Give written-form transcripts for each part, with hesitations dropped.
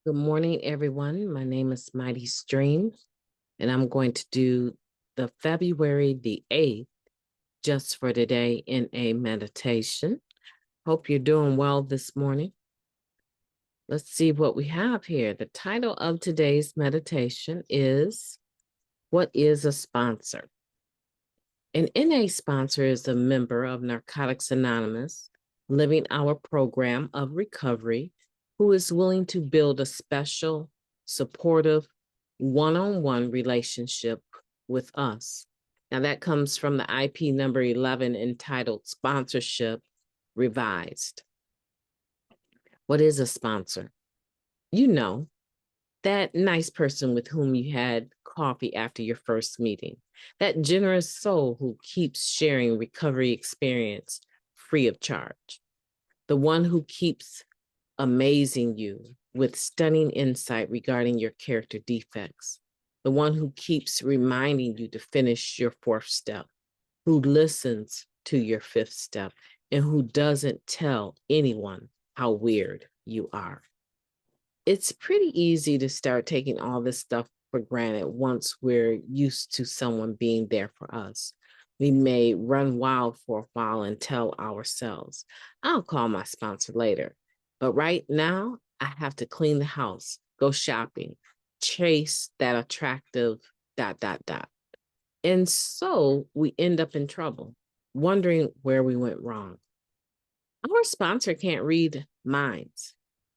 Good morning, everyone. My name is MightyStream, and I'm going to do the February the 8th just for today in a meditation. Hope you're doing well this morning. Let's see what we have here. The title of today's meditation is, What is a Sponsor? An NA sponsor is a member of Narcotics Anonymous, living our program of recovery, who is willing to build a special, supportive, one-on-one relationship with us. Now that comes from the IP number 11 entitled Sponsorship Revised. What is a sponsor? You know, that nice person with whom you had coffee after your first meeting, that generous soul who keeps sharing recovery experience free of charge, the one who keeps amazing you with stunning insight regarding your character defects, the one who keeps reminding you to finish your fourth step, who listens to your fifth step, and who doesn't tell anyone how weird you are. It's pretty easy to start taking all this stuff for granted once we're used to someone being there for us. We may run wild for a while and tell ourselves, I'll call my sponsor later. But right now, I have to clean the house, go shopping, chase that attractive ... And so we end up in trouble, wondering where we went wrong. Our sponsor can't read minds.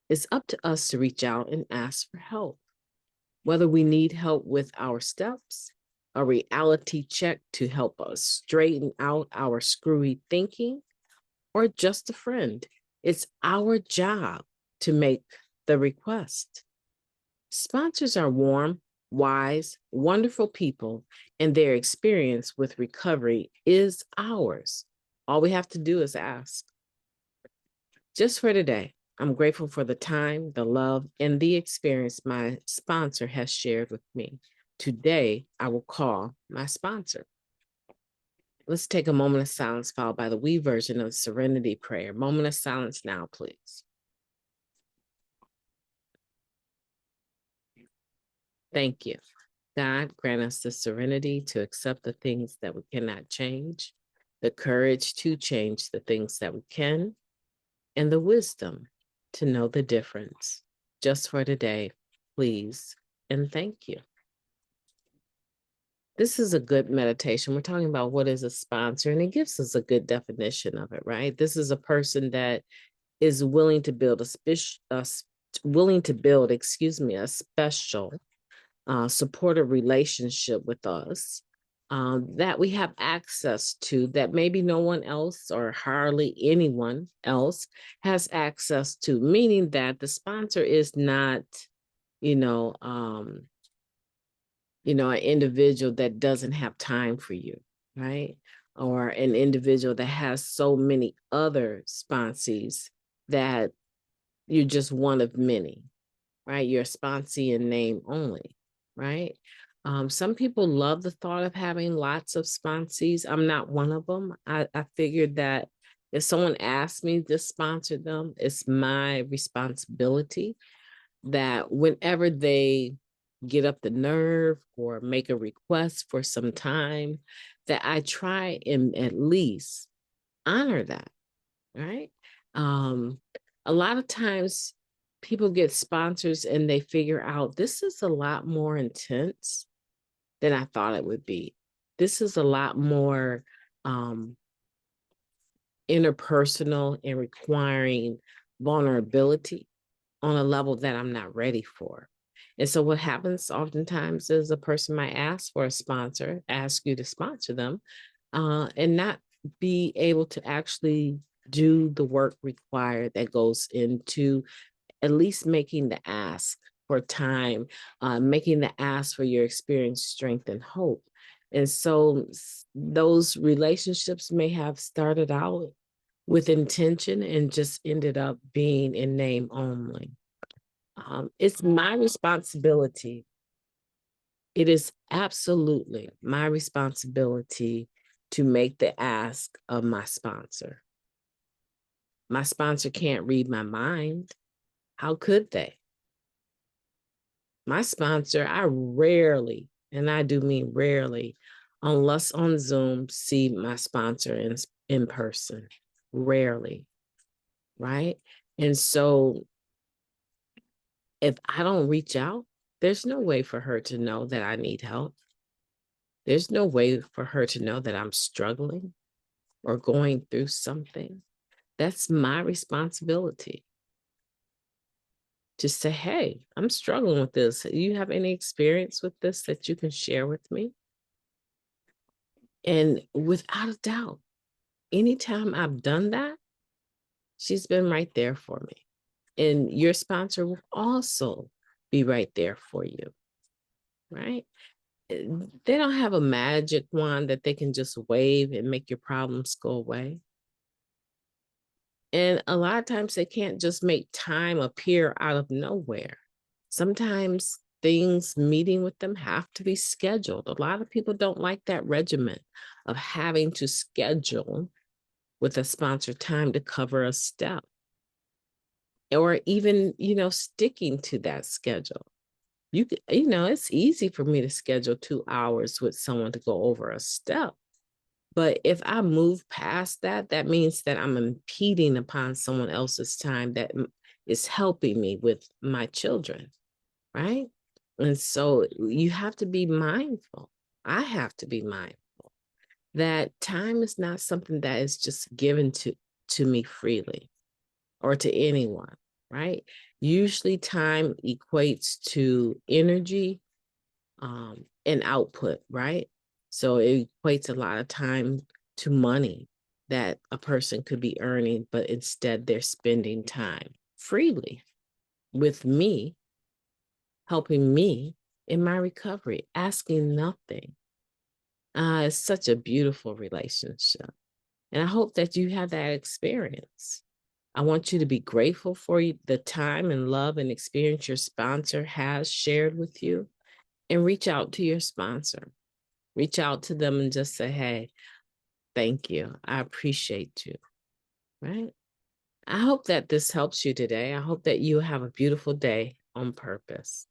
It's up to us to reach out and ask for help. Whether we need help with our steps, a reality check to help us straighten out our screwy thinking, or just a friend, it's our job to make the request. Sponsors are warm, wise, wonderful people, and their experience with recovery is ours. All we have to do is ask. Just for today, I'm grateful for the time, the love, and the experience my sponsor has shared with me. Today, I will call my sponsor. Let's take a moment of silence followed by the we version of the Serenity Prayer. Moment of silence now, please. Thank you. God, grant us the serenity to accept the things that we cannot change, the courage to change the things that we can, and the wisdom to know the difference. Just for today, please, and thank you. This is a good meditation. We're talking about what is a sponsor, and it gives us a good definition of it, right? This is a person that is willing to build a special, supportive relationship with us that we have access to, that maybe no one else or hardly anyone else has access to, meaning that the sponsor is not, an individual that doesn't have time for you, right? Or an individual that has so many other sponsees that you're just one of many, right? You're a sponsee in name only, right? Some people love the thought of having lots of sponsees. I'm not one of them. I figured that if someone asked me to sponsor them, it's my responsibility that whenever they get up the nerve or make a request for some time, that I try and at least honor that, right? A lot of times people get sponsors and they figure out this is a lot more intense than I thought it would be. This is a lot more interpersonal and requiring vulnerability on a level that I'm not ready for. And so what happens oftentimes is a person might ask for a sponsor, ask you to sponsor them, and not be able to actually do the work required that goes into at least making the ask for time, making the ask for your experience, strength, and hope. And so those relationships may have started out with intention and just ended up being in name only. It's my responsibility. It is absolutely my responsibility to make the ask of my sponsor. My sponsor can't read my mind. How could they? My sponsor, I rarely, and I do mean rarely, unless on Zoom, see my sponsor in person. Rarely, right? And so if I don't reach out, there's no way for her to know that I need help. There's no way for her to know that I'm struggling or going through something. That's my responsibility to say, hey, I'm struggling with this. Do you have any experience with this that you can share with me? And without a doubt, anytime I've done that, she's been right there for me. And your sponsor will also be right there for you, right? They don't have a magic wand that they can just wave and make your problems go away. And a lot of times they can't just make time appear out of nowhere. Sometimes things meeting with them have to be scheduled. A lot of people don't like that regimen of having to schedule with a sponsor time to cover a step or even, sticking to that schedule. It's easy for me to schedule 2 hours with someone to go over a step. But if I move past that, that means that I'm impeding upon someone else's time that is helping me with my children, right? And so you have to be mindful. I have to be mindful that time is not something that is just given to me freely or to anyone, right? Usually time equates to energy and output, right? So it equates a lot of time to money that a person could be earning, but instead they're spending time freely with me, helping me in my recovery, asking nothing. It's such a beautiful relationship. And I hope that you have that experience. I want you to be grateful for the time and love and experience your sponsor has shared with you, and reach out to your sponsor. Reach out to them and just say, hey, thank you. I appreciate you. Right? I hope that this helps you today. I hope that you have a beautiful day on purpose.